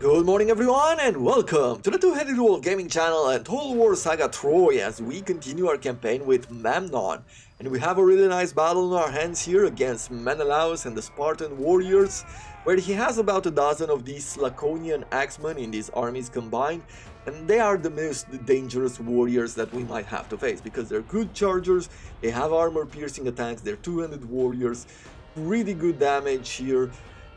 Good morning everyone and welcome to the Two-Headed Wolf Gaming channel and Total War Saga Troy as we continue our campaign with Memnon. And we have a really nice battle in our hands here against Menelaus and the Spartan warriors, where he has about a dozen of these Laconian axemen in these armies combined, and they are the most dangerous warriors that we might have to face because they're good chargers, they have armor-piercing attacks, they're two-handed warriors, really good damage here.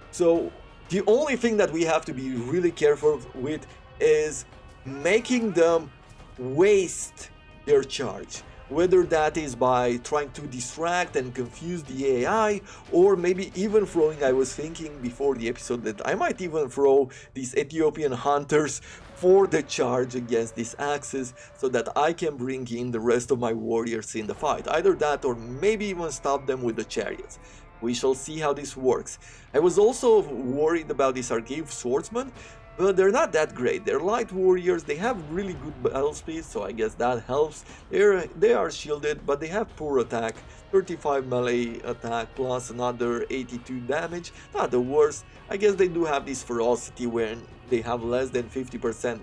So the only thing that we have to be really careful with is making them waste their charge. Whether that is by trying to distract and confuse the AI, or maybe even throwing, I was thinking before the episode that I might even throw these Ethiopian hunters for the charge against these axes so that I can bring in the rest of my warriors in the fight. Either that or maybe even stop them with the chariots. We shall see how this works. I was also worried about these Arcade swordsmen, but they're not that great. They're light warriors, they have really good battle speed, so I guess that helps. They are shielded, but they have poor attack, 35 melee attack plus another 82 damage, not the worst. I guess they do have this ferocity when they have less than 50%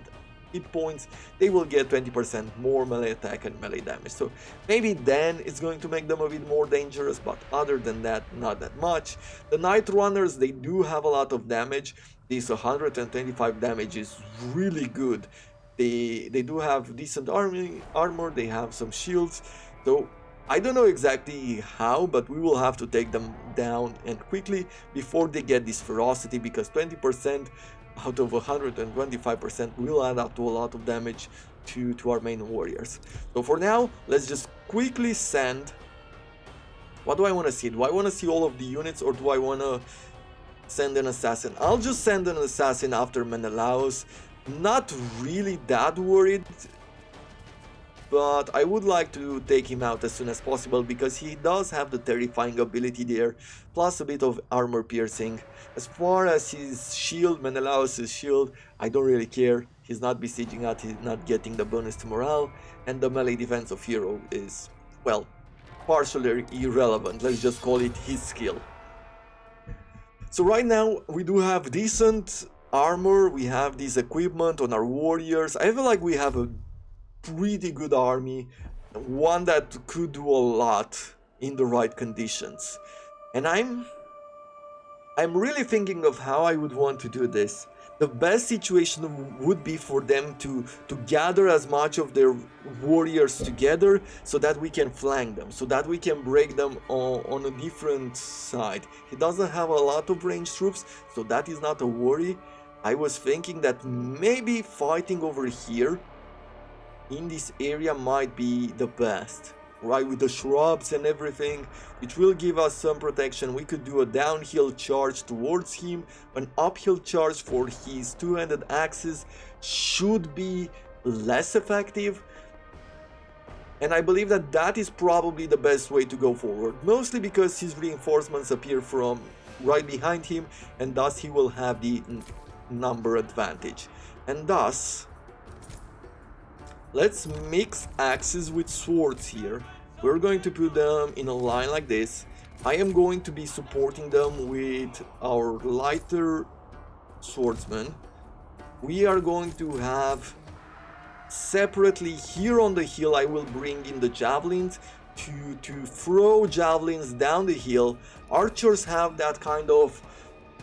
hit points, they will get 20% more melee attack and melee damage. So maybe then it's going to make them a bit more dangerous, but other than that, not that much. The Night Runners, they do have a lot of damage. This 125 damage is really good. They do have decent armor, they have some shields. So I don't know exactly how, but we will have to take them down and quickly before they get this ferocity, because 20% out of 125% will add up to a lot of damage to our main warriors. So for now, let's just quickly send... What do I want to see? Do I want to see all of the units, or do I want to send an assassin? I'll just send an assassin after Menelaus. Not really that worried, but I would like to take him out as soon as possible because he does have the terrifying ability there, plus a bit of armor piercing. As far as his shield, Menelaus' shield, I don't really care. He's not besieging us, he's not getting the bonus to morale, and the melee defense of hero is, well, partially irrelevant. Let's just call it his skill. So right now we do have decent armor, we have this equipment on our warriors. I feel like we have a pretty good army, one that could do a lot in the right conditions. And I'm really thinking of how I would want to do this. The best situation would be for them to gather as much of their warriors together so that we can flank them, so that we can break them on a different side. He doesn't have a lot of ranged troops, so that is not a worry. I was thinking that maybe fighting over here in this area might be the best, right, with the shrubs and everything, which will give us some protection. We could do a downhill charge towards him, an uphill charge for his two-handed axes should be less effective, and I believe that that is probably the best way to go forward, mostly because his reinforcements appear from right behind him, and thus he will have the number advantage. And thus, let's mix axes with swords here. We're going to put them in a line like this. I am going to be supporting them with our lighter swordsmen. We are going to have separately here on the hill, I will bring in the javelins to throw javelins down the hill. Archers have that kind of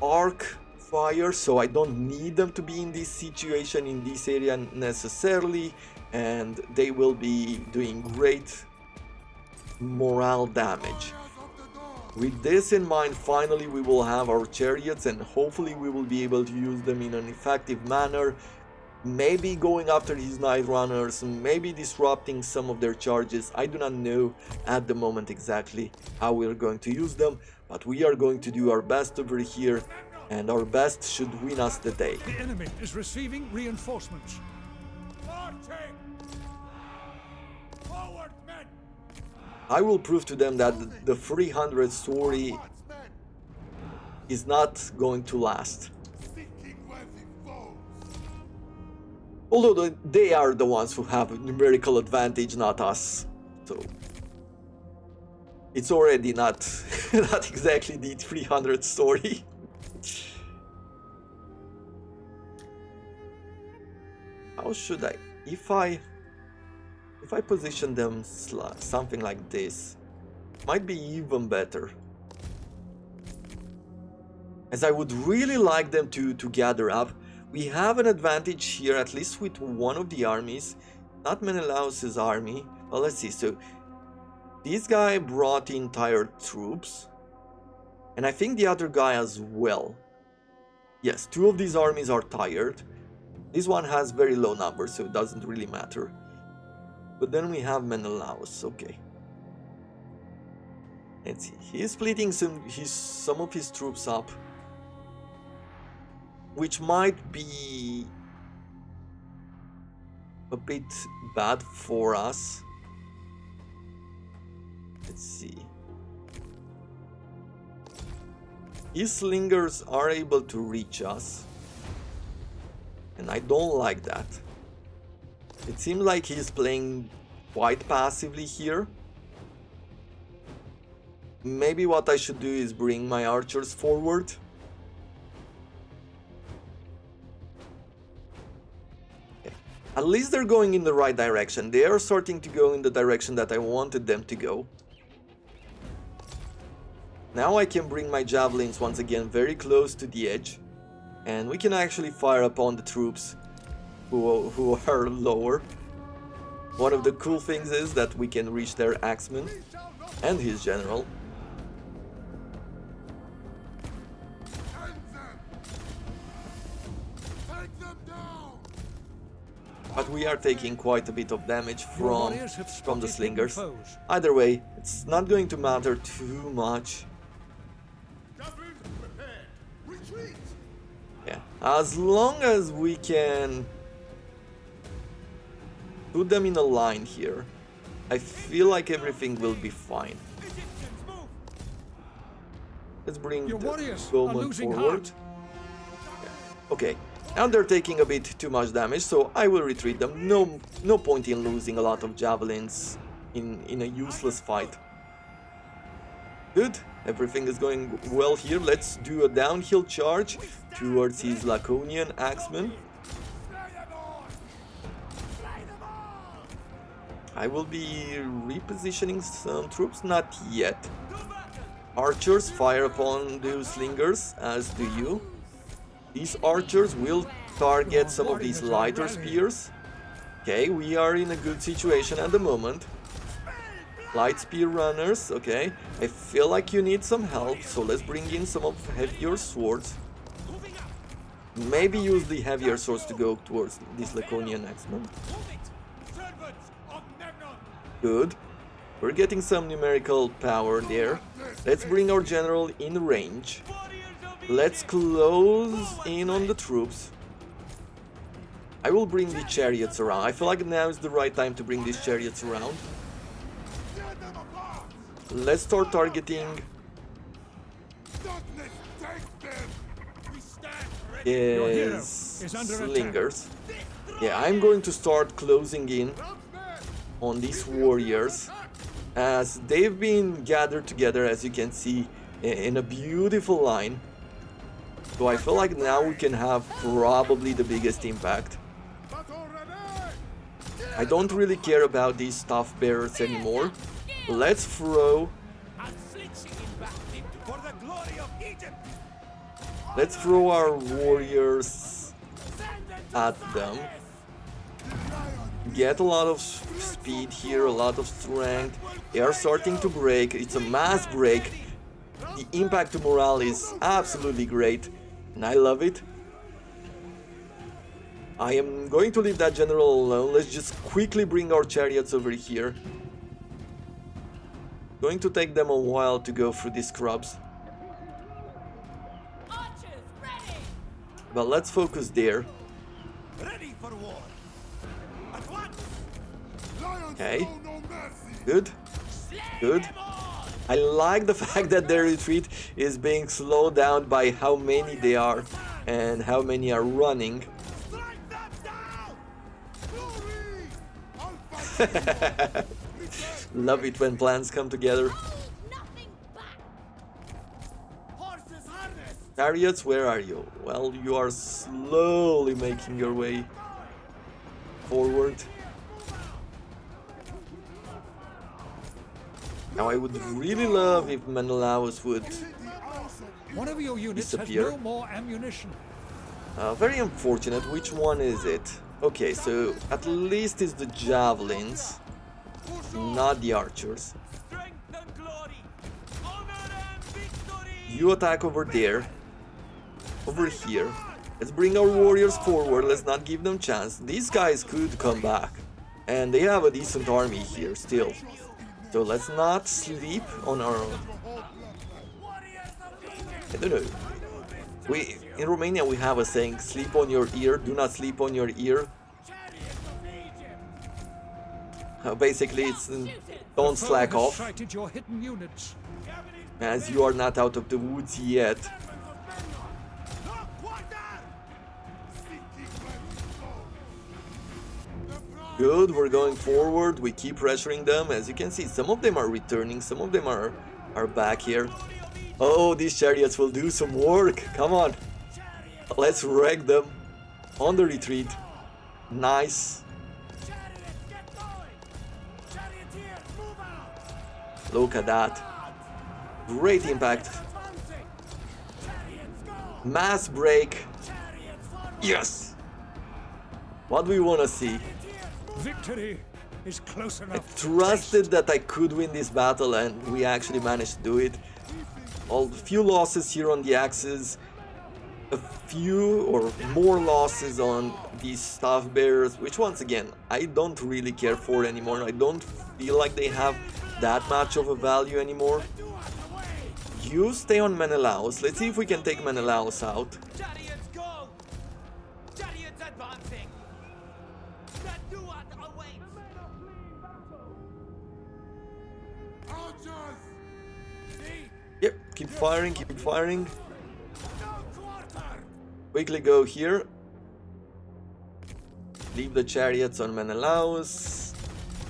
arc fire, so I don't need them to be in this situation in this area necessarily, and they will be doing great morale damage. With this in mind, finally we will have our chariots, and hopefully we will be able to use them in an effective manner, maybe going after his Night Runners, maybe disrupting some of their charges. I do not know at the moment exactly how we are going to use them, but we are going to do our best over here, and our best should win us the day. The enemy is receiving reinforcements. I will prove to them that the 300 story is not going to last. Although they are the ones who have a numerical advantage, not us. So it's already not exactly the 300 story. How should I... If I position them something like this, might be even better. As I would really like them to gather up. We have an advantage here, at least with one of the armies. Not Menelaus's army. Well, let's see. So, this guy brought in tired troops. And I think the other guy as well. Yes, two of these armies are tired. This one has very low numbers, so it doesn't really matter. But then we have Menelaus, okay. Let's see, he's splitting some of his troops up. Which might be a bit bad for us. Let's see. His slingers are able to reach us. And I don't like that. It seems like he's playing quite passively here. Maybe what I should do is bring my archers forward. Okay. At least they're going in the right direction. They are starting to go in the direction that I wanted them to go. Now I can bring my javelins once again very close to the edge. And we can actually fire upon the troops who are lower. One of the cool things is that we can reach their axeman and his general. But we are taking quite a bit of damage from the slingers. Either way, it's not going to matter too much. Yeah, as long as we can put them in a line here, I feel like everything will be fine. Let's bring the Bowman forward. Yeah. Okay, now they're taking a bit too much damage, so I will retreat them. No point in losing a lot of javelins in a useless fight. Good, everything is going well here. Let's do a downhill charge towards his Laconian axeman. I will be repositioning some troops, not yet. Archers fire upon those slingers, as do you. These archers will target some of these lighter spears. Okay, we are in a good situation at the moment. Light spear runners, okay. I feel like you need some help, so let's bring in some of heavier swords. Maybe use the heavier swords to go towards this Laconian axeman. Good. We're getting some numerical power there. Let's bring our general in range. Let's close in on the troops. I will bring the chariots around. I feel like now is the right time to bring these chariots around. Let's start targeting his slingers. Yeah, I'm going to start closing in on these warriors as they've been gathered together, as you can see, in a beautiful line. So I feel like now we can have probably the biggest impact. I don't really care about these staff bearers anymore. Let's throw our warriors at them. Get a lot of speed here, a lot of strength. They are starting to break. It's a mass break. The impact to morale is absolutely great, and I love it. I am going to leave that general alone. Let's just quickly bring our chariots over here. Going to take them a while to go through these scrubs. But let's focus there. Ready for war. At once. Okay. Good. Good. I like the fact that their retreat is being slowed down by how many they are and how many are running. Love it when plans come together. Chariots, where are you? Well, you are slowly making your way. forward. Now I would really love if Menelaus would One of your units disappear. has no more ammunition. Very unfortunate. Which one is it? Okay, so at least it's the javelins, not the archers. Strength and glory, honor and victory. You attack over there, over here. Let's bring our warriors forward. Let's not give them chance. These guys could come back, and they have a decent army here still. So let's not sleep on our. I don't know. In Romania we have a saying: "Sleep on your ear. Do not sleep on your ear." Basically, it's don't Foe slack has off, sighted your hidden units. as you are not out of the woods yet. Good, we're going forward. We keep pressuring them. As you can see, some of them are returning, some of them are back here. Oh, these chariots will do some work. Come on. Let's wreck them on the retreat. Nice. Look at that. Great impact. Mass break. Yes. What do we want to see? Victory is close I enough. trusted that I could win this battle, and we actually managed to do it. A few losses here on the axes, a few or more losses on these staff bearers, which once again I don't really care for anymore. I don't feel like they have that much of a value anymore. You stay on Menelaus. Let's see if we can take Menelaus out. Chariots go! Chariots advancing! The Duat awaits! Archers! See? Yep, keep firing, keep firing. No quarter! Quickly go here. Leave the chariots on Menelaus.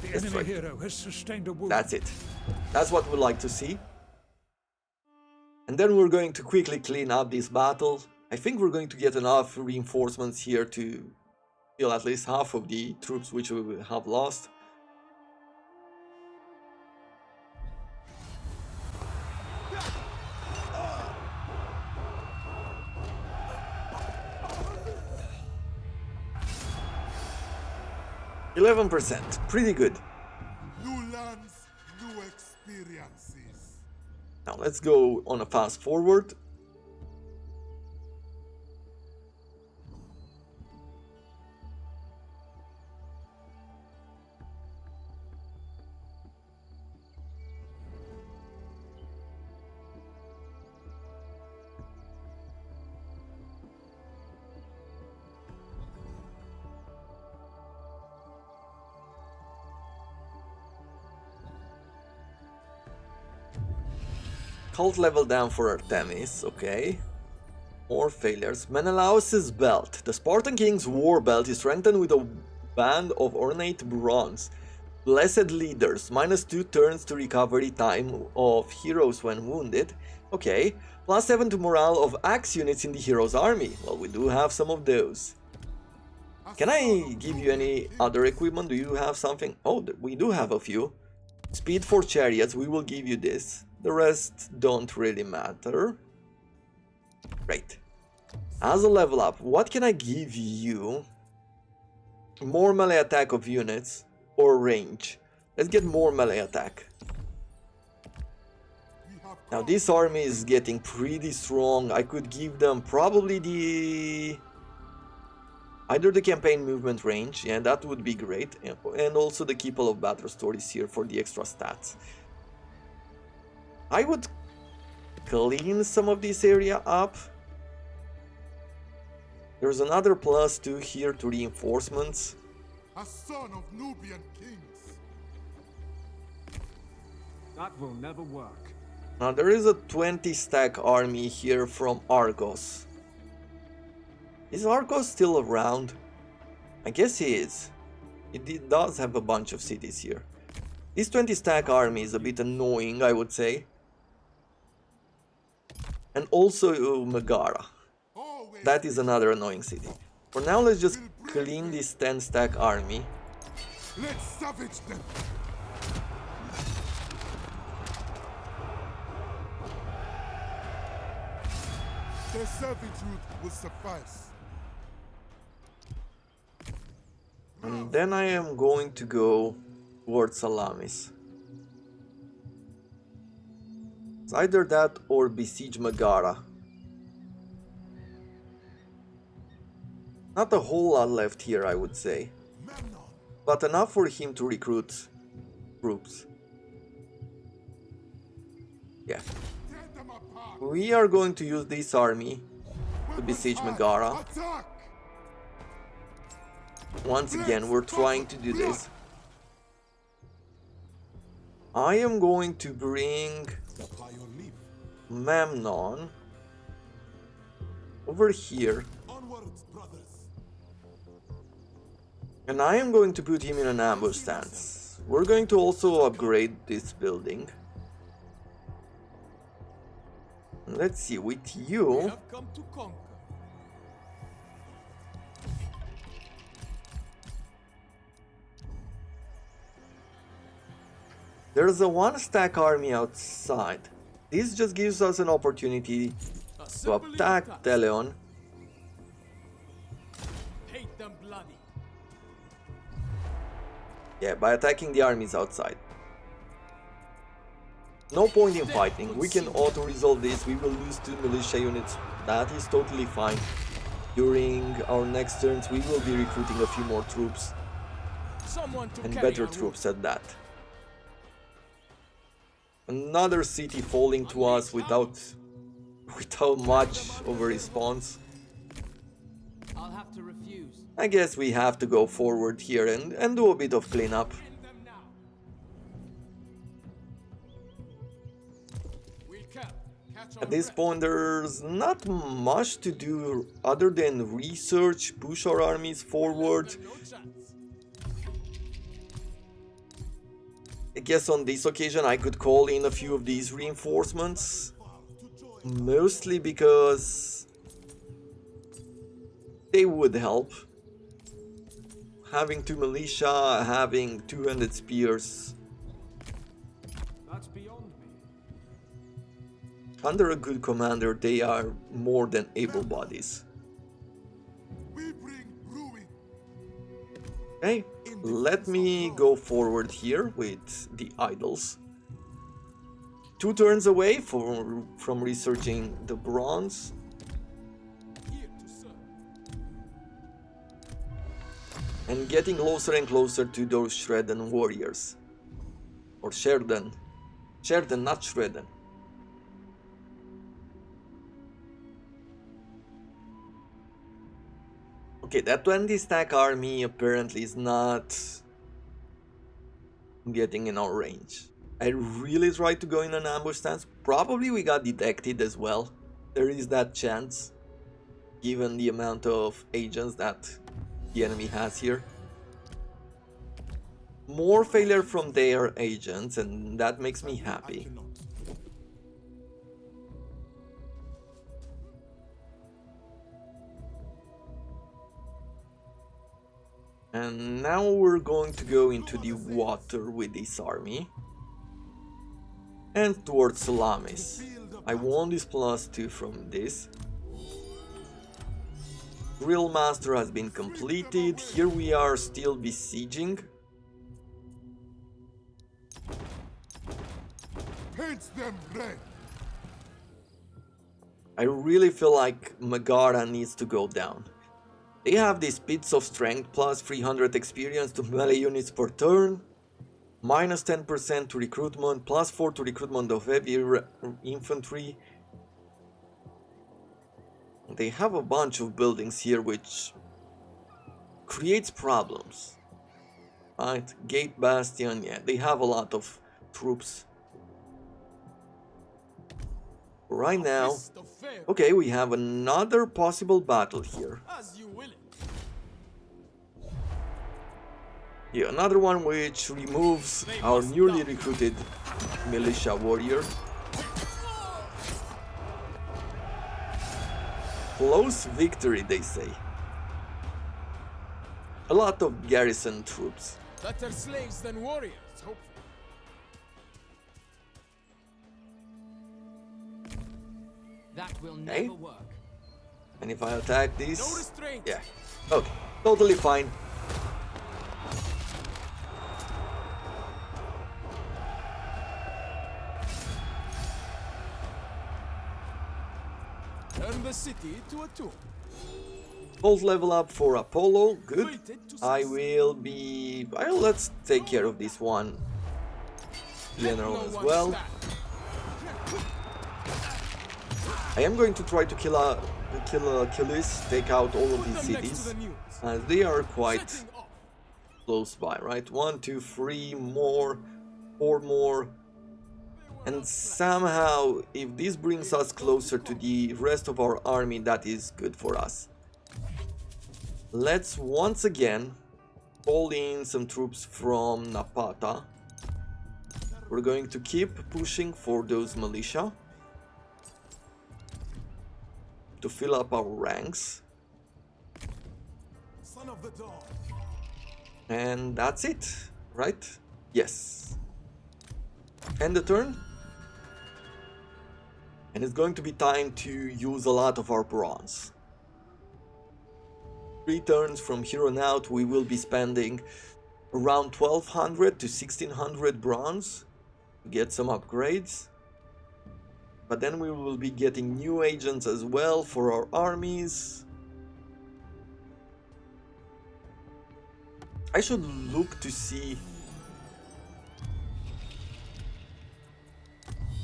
The That's enemy right. hero has sustained a wound. That's it. That's what we'd like to see. And then we're going to quickly clean up this battle. I think we're going to get enough reinforcements here to kill at least half of the troops which we will have lost. %, pretty good. New lands, new experiences. Now let's go on a fast forward. Cult level down for Artemis, okay. More failures. Menelaus' belt. The Spartan King's war belt is strengthened with a band of ornate bronze. Blessed leaders. -2 turns to recovery time of heroes when wounded. Okay. +7 to morale of axe units in the hero's army. Well, we do have some of those. Can I give you any other equipment? Do you have something? Oh, we do have a few. Speed for chariots, we will give you this. The rest don't really matter. Great. As a level up, what can I give you? More melee attack of units or range? Let's get more melee attack. Now this army is getting pretty strong. I could give them probably either the campaign movement range, yeah, that would be great, and also the Keeple of Battle Stories here for the extra stats. I would clean some of this area up. There's another +2 here to reinforcements. A son of Nubian kings. That will never work. Now there is a 20 stack army here from Argos. Is Argos still around? I guess he is. It does have a bunch of cities here. This 20 stack army is a bit annoying, I would say. And also Megara. Always That is another annoying city. For now, let's just clean this 10 stack army. Let's savage them. Their servitude will suffice. And then I am going to go towards Salamis. It's either that or besiege Megara. Not a whole lot left here, I would say, Memnon, but enough for him to recruit troops. Yeah. tear them apart. We are going to use this army to besiege Megara. Attack! Once again, we're trying to do this. I am going to bring By your leave. Memnon over here, Onwards, brothers. and I am going to put him in an ambush stance. We're going to also upgrade this building. Let's see, with you, have come to conquer. there's a 1 stack army outside. This just gives us an opportunity to attack Teleon. Hate them bloody. Yeah, by attacking the armies outside. No point in fighting, we can auto-resolve this, we will lose 2 militia units, that is totally fine. During our next turns we will be recruiting a few more troops, Someone to and carry better our troops at that. Another city falling to us without much of a response. I'll have to refuse. I guess we have to go forward here and do a bit of cleanup. End them now. We'll catch At this point there's not much to do other than research, push our armies forward. No chance. I guess on this occasion I could call in a few of these reinforcements, mostly because they would help. Having 2 militia, having 200 spears, That's beyond me. under a good commander they are more than able bodies. We bring ruin. Okay, let me go forward here with the idols. 2 turns away from researching the bronze. Here to serve. And getting closer and closer to those Shredden warriors. Or Sherden. Sherden, not Shredden. Okay, that 20 stack army apparently is not getting in our range. I really tried to go in an ambush stance. Probably we got detected as well. There is that chance, given the amount of agents that the enemy has here. More failure from their agents, and that makes me happy. And now we're going to go into the water with this army. And towards Salamis. I won this +2 from this. Drill Master has been completed. Here we are still besieging. Paint them red. I really feel like Megara needs to go down. They have these bits of strength plus 300 experience to melee units per turn, minus 10% to recruitment, plus 4 to recruitment of heavy infantry. They have a bunch of buildings here which creates problems. Right, Gate Bastion, yeah, they have a lot of troops. Right now, Fist of fair, okay, we have another possible battle here. as you will it. Yeah, another one which removes our newly recruited militia warrior. Close victory, they say. a lot of garrison troops. Better slaves than warriors, hopefully. That will Okay. never work. And if I attack No this, restraint. yeah, okay, totally fine. Turn the city to a tomb. Gold level up for Apollo, good. Fated to I succeed. will be... Well, let's take care of this one general No as one well. stand. I am going to try to kill this, take out all of Put these them next to cities, the news. as they are quite Setting off. close by, right? 1, 2, 3 more, 4 more. And somehow, if this brings us closer to the rest of our army, that is good for us. Let's once again call in some troops from Napata. We're going to keep pushing for those militia to fill up our ranks. Son of the dawn. And that's it, right? Yes. End the turn. And it's going to be time to use a lot of our bronze. 3 turns from here on out, we will be spending around 1200 to 1600 bronze to get some upgrades. But then we will be getting new agents as well for our armies. I should look to see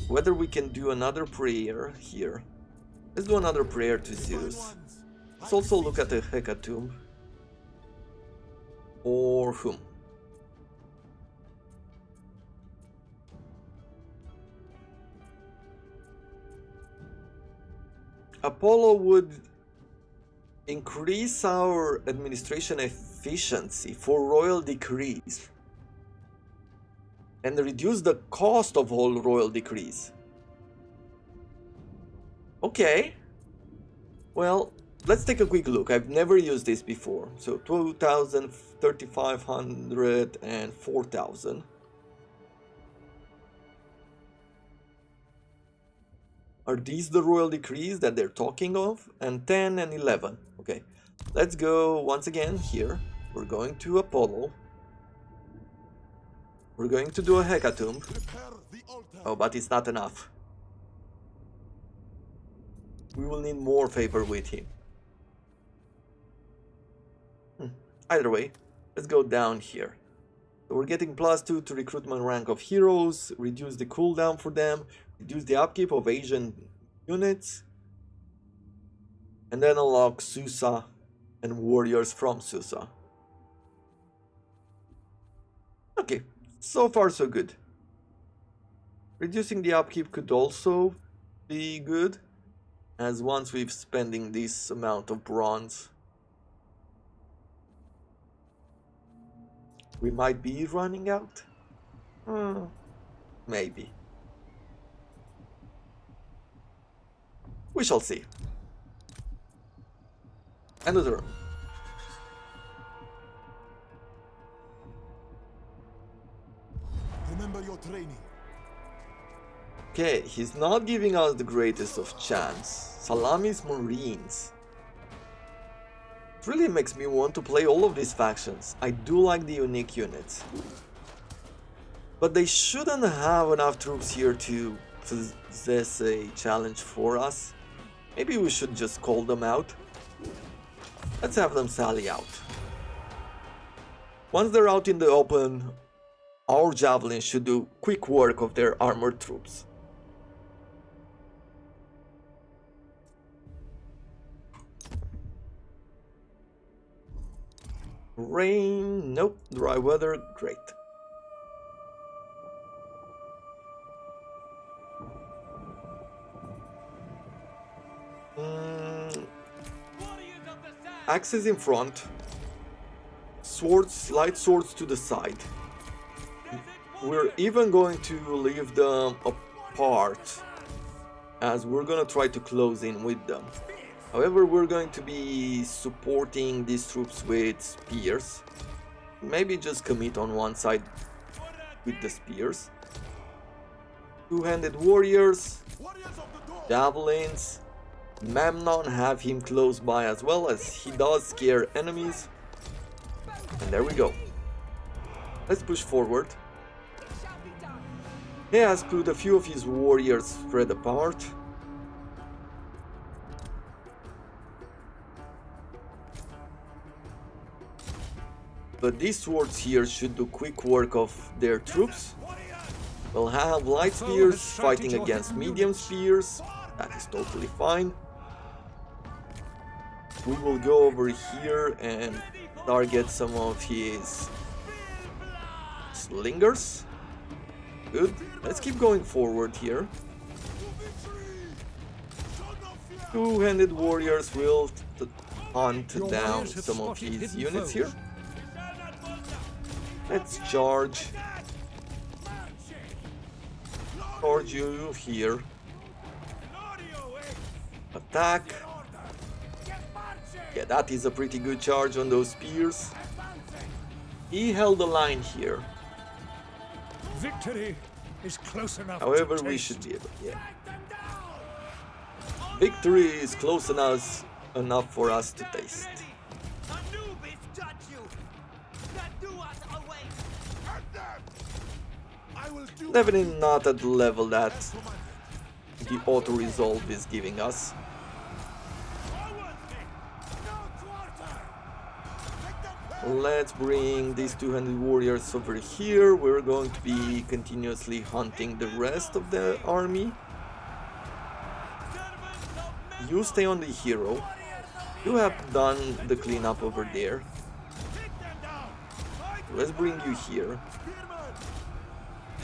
whether we can do another prayer here. Let's do another prayer to Zeus. Let's also look at the Hecatomb. Or whom? Apollo would increase our administration efficiency for royal decrees and reduce the cost of all royal decrees. Okay. Well, let's take a quick look. I've never used this before. So 2,000, 3,500 and 4,000. Are these the royal decrees that they're talking of? And 10 and 11. Okay, let's go once again here. We're going to Apollo. We're going to do a Hecatomb. Prepare the altar. Oh, but it's not enough. We will need more favor with him. Either way, let's go down here. So we're getting +2 to recruitment rank of heroes, reduce the cooldown for them, reduce the upkeep of Asian units, and then unlock Susa and warriors from Susa. Okay, so far so good. Reducing the upkeep could also be good, as once we've spending this amount of bronze, we might be running out. Maybe. We shall see. End of the turn. Remember your training. Okay, he's not giving us the greatest of chance. Salami's Marines. It really makes me want to play all of these factions. I do like the unique units. But they shouldn't have enough troops here to possess a challenge for us. Maybe we should just call them out. Let's have them sally out. Once they're out in the open, our javelins should do quick work of their armored troops. Rain, nope. Dry weather, great. Axes in front, swords, light swords to the side. We're even going to leave them apart, as we're gonna try to close in with them. However, we're going to be supporting these troops with spears. Maybe just commit on one side with the spears. Two-handed warriors, Warriors of the dawn. javelins. Memnon, have him close by as well, as he does scare enemies. And there we go. Let's push forward. He has put a few of his warriors spread apart. But these swords here should do quick work of their troops. We'll have light spears fighting against medium spears. That is totally fine. We will go over here and target some of his slingers. Good. Let's keep going forward here. Two-handed warriors will hunt Your down warriors have some of spotted his hidden units foes. here. Let's charge. Charge you here. Attack. Yeah, that is a pretty good charge on those spears. He held the line here. Victory is close enough. However, to we taste. should be able. Yeah. Victory is close enough for us to taste. Anubis judge you. That do us away. Hurt them. I will do Definitely not at the level that commanded. the auto-resolve is giving us. Let's bring these two-handed warriors over here. We're going to be continuously hunting the rest of the army. You stay on the hero. You have done the cleanup over there. Let's bring you here.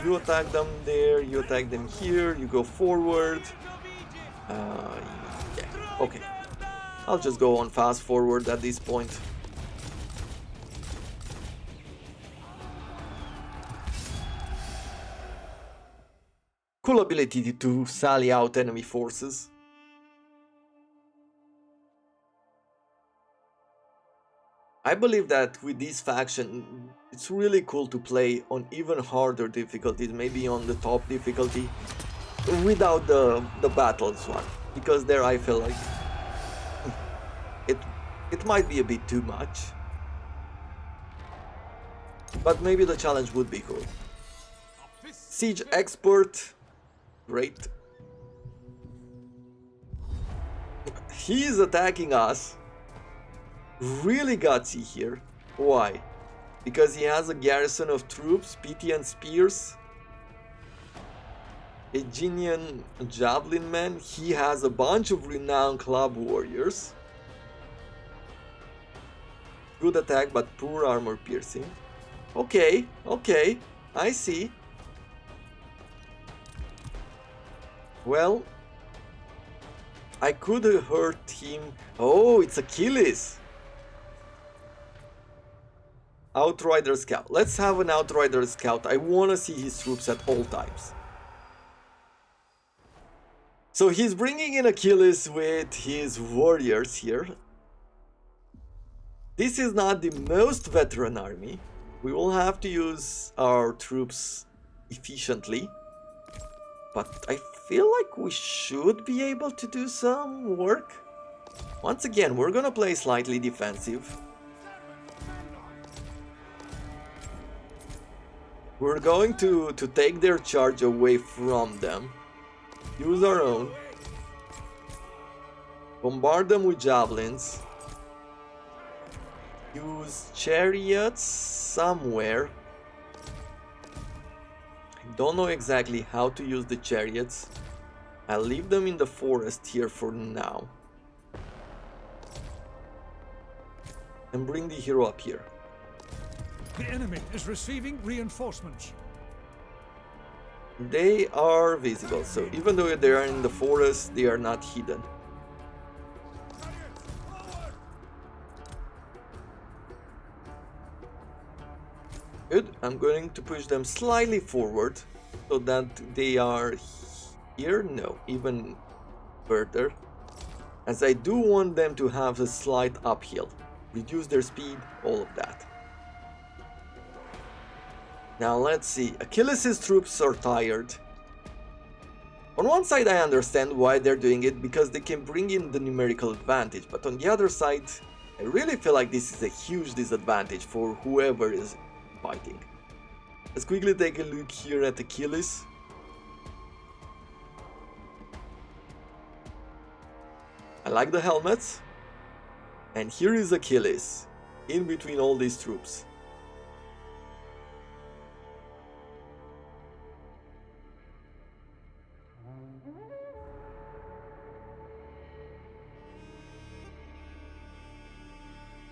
You attack them there, you attack them here, you go forward. Yeah, okay. I'll just go on fast forward at this point. Cool ability to sally out enemy forces. I believe that with this faction, it's really cool to play on even harder difficulties, maybe on the top difficulty, without the battles one, because there I feel like it might be a bit too much. But maybe the challenge would be cool. Siege expert. Great. He is attacking us. Really gutsy here. Why? Because he has a garrison of troops, PT and spears. Aeginian javelin man. He has a bunch of renowned club warriors. Good attack but poor armor piercing. Okay, okay, I see. Well, I could have hurt him. Oh, it's Achilles. Outrider scout. Let's have an outrider scout. I want to see his troops at all times. So he's bringing in Achilles with his warriors here. This is not the most veteran army. We will have to use our troops efficiently. But I feel like we should be able to do some work. Once again, we're gonna play slightly defensive. We're going to take their charge away from them. Use our own. Bombard them with javelins. Use chariots somewhere. I don't know exactly how to use the chariots. I'll leave them in the forest here for now. And bring the hero up here. The enemy is receiving reinforcements. They are visible, so even though they are in the forest, they are not hidden. Good, I'm going to push them slightly forward so that they are here. No, even further. as I do want them to have a slight uphill. Reduce their speed, all of that. Now let's see, Achilles' troops are tired. On one side I understand why they're doing it, because they can bring in the numerical advantage, but on the other side I really feel like this is a huge disadvantage for whoever is fighting. Let's quickly take a look here at Achilles. I like the helmets. And here is Achilles, in between all these troops.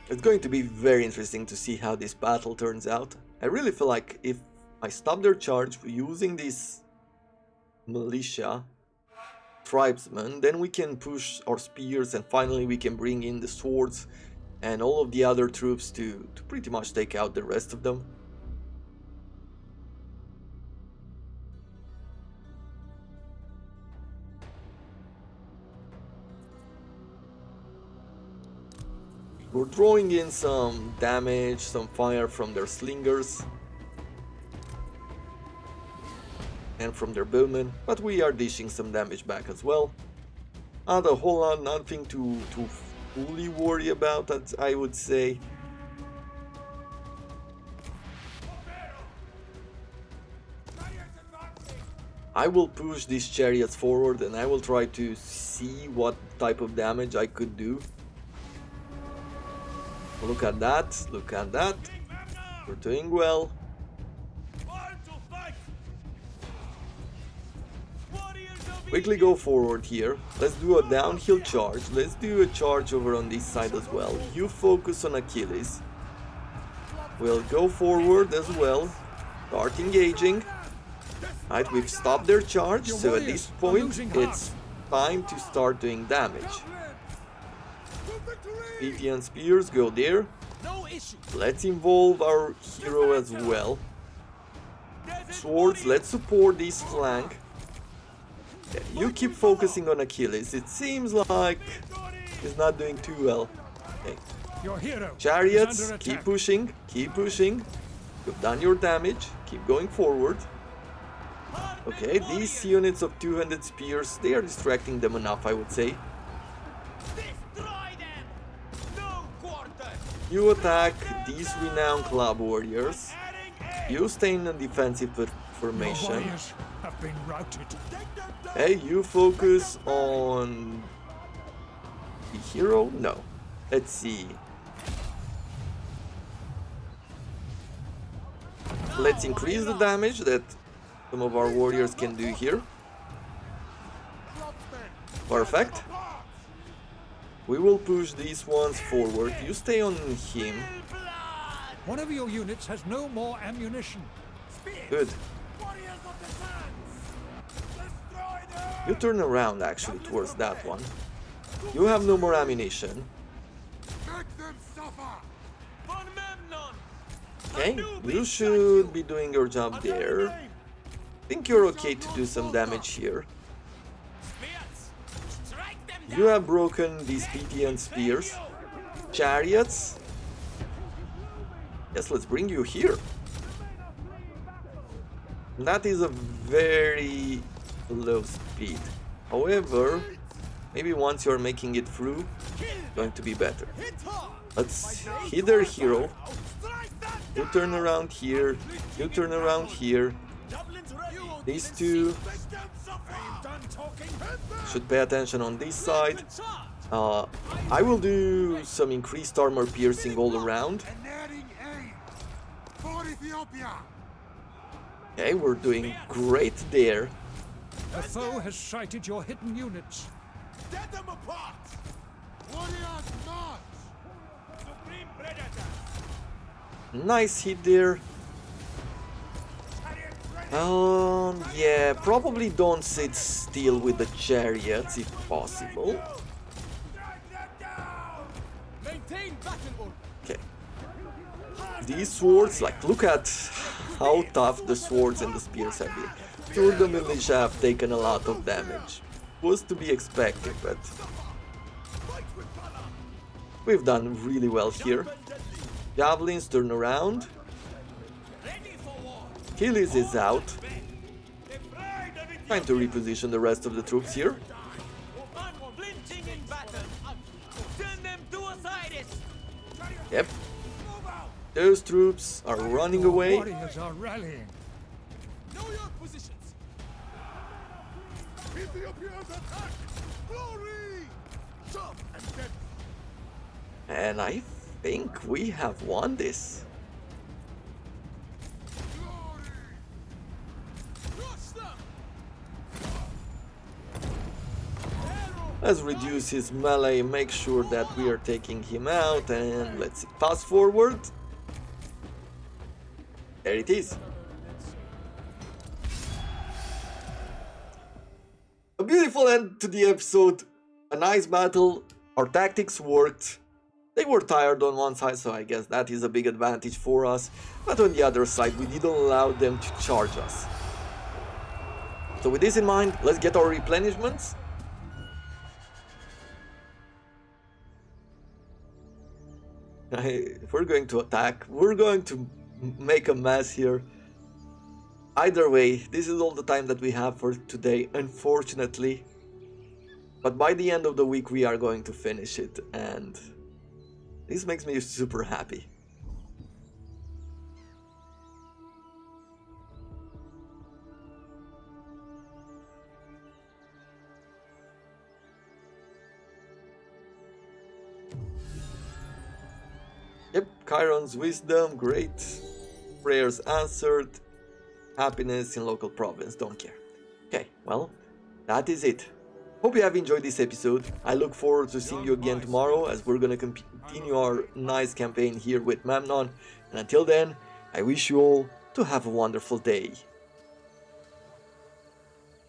It's going to be very interesting to see how this battle turns out. I really feel like if I stop their charge using this militia tribesmen, then we can push our spears and finally we can bring in the swords and all of the other troops to pretty much take out the rest of them. We're drawing in some damage, some fire from their slingers and from their bowmen, but we are dishing some damage back as well. Not a whole lot, nothing to fully worry about, I would say. I will push these chariots forward and I will try to see what type of damage I could do. Look at that, look at that. We're doing well. Quickly go forward here. Let's do a downhill charge. Let's do a charge over on this side as well. You focus on Achilles. We'll go forward as well. Start engaging. Right, we've stopped their charge, so at this point it's time to start doing damage. Pythian spears go there. Let's involve our hero as well. Swords, let's support this flank. Yeah, you keep focusing on Achilles. It seems like he's not doing too well. Okay. Your hero Chariots, is under keep attack. pushing, keep pushing. You've done your damage, keep going forward. Okay, these units of 200 spears, they are distracting them enough, I would say. Destroy them! No quarter! You attack these renowned club warriors. You stay in a defensive Your formation. warriors have been routed. Hey, you focus on the hero? No. Let's see. Let's increase the damage that some of our warriors can do here. Perfect. We will push these ones forward. You stay on him. One of your units has no more ammunition. Good. Warriors of the sands! Destroy them! You turn around actually towards that one. You have no more ammunition. Make them suffer. Von Memnon! Okay, you should be doing your job there. I think you're okay to do some damage here. Spears! Strike them You have broken these Pythian spears. Chariots. Yes, let's bring you here. That is a very low speed. However, maybe once you're making it through, it's going to be better. Let's hit their hero. You turn around here. You turn around here. These two should pay attention on this side. I will do some increased armor piercing all around. Enering aid for Ethiopia. Okay, we're doing great there. The foe has sighted your hidden units. Set them apart! Warriors march. Supreme Predator! Nice hit there. Yeah, probably don't sit still with the chariots if possible. Maintain battle order. Okay. These swords, like, look at how tough the swords and the spears have been. Sure, the militia have taken a lot of damage. Was to be expected, but We've done really well here. Javelins turn around. Ready for war. Achilles is out. The pride of it. Trying to reposition the rest of the troops here. Unflinching in battle. Turn them to Osiris. Yep. Those troops are running away. Warriors are rallying. Know your positions. Ethiopia's attack! Glory! Shove and dead! And I think we have won this. Glory! Crush them. Let's reduce his melee, make sure that we are taking him out, and let's see. Fast forward. There it is. A beautiful end to the episode. A nice battle. Our tactics worked. They were tired on one side, so I guess that is a big advantage for us. But on the other side, we didn't allow them to charge us. So with this in mind, let's get our replenishments. If we're going to attack, we're going to make a mess here. Either way, this is all the time that we have for today, unfortunately. But by the end of the week, we are going to finish it, and this makes me super happy. Yep, Chiron's wisdom, great. Prayers answered. Happiness in local province, don't care. Okay, well, that is it. Hope you have enjoyed this episode. I look forward to seeing you again tomorrow as we're gonna continue our nice campaign here with Memnon. And until then, I wish you all to have a wonderful day.